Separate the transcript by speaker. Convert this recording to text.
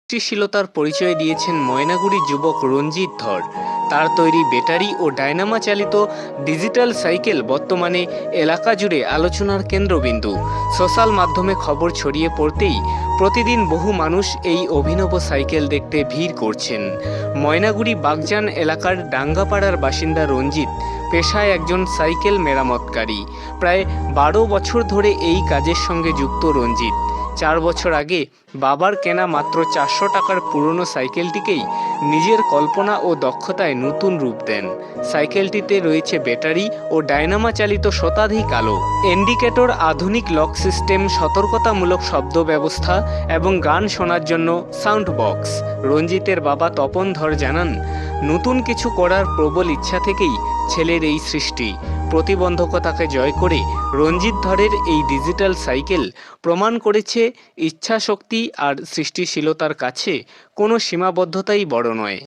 Speaker 1: সৃষ্টিশীলতার পরিচয় দিয়েছেন ময়নাগুড়ির যুবক রঞ্জিত ধর। তার তৈরি ব্যাটারি ও ডায়নামা চালিত ডিজিটাল সাইকেল বর্তমানে এলাকা জুড়ে আলোচনার কেন্দ্রবিন্দু। সোশ্যাল মাধ্যমে খবর ছড়িয়ে পড়তেই প্রতিদিন বহু মানুষ এই অভিনব সাইকেল দেখতে ভিড় করছেন। ময়নাগুড়ি বাগজান এলাকার ডাঙ্গাপাড়ার বাসিন্দা রঞ্জিত পেশায় একজন সাইকেল মেরামতকারী। প্রায় 12 বছর ধরে এই কাজের সঙ্গে যুক্ত রঞ্জিত 4 বছর আগে বাবার কেনা মাত্র 400 টাকার পুরনো সাইকেলটিকেই নিজের কল্পনা ও দক্ষতায় নতুন রূপ দেন। সাইকেলটিতে রয়েছে ব্যাটারি ও ডায়নামা চালিত শতাধিক আলো, ইন্ডিকেটর, আধুনিক লক সিস্টেম, সতর্কতামূলক শব্দ ব্যবস্থা এবং গান শোনার জন্য সাউন্ড বক্স। রঞ্জিতের বাবা তপন ধর জানান, নতুন কিছু করার প্রবল ইচ্ছা থেকেই ছেলের এই সৃষ্টি। প্রতিবন্ধকতাকে জয় করে রঞ্জিত ধরের এই ডিজিটাল সাইকেল প্রমাণ করেছে ইচ্ছাশক্তি আর সৃষ্টিশীলতার কাছে কোনো সীমাবদ্ধতাই বড় নয়।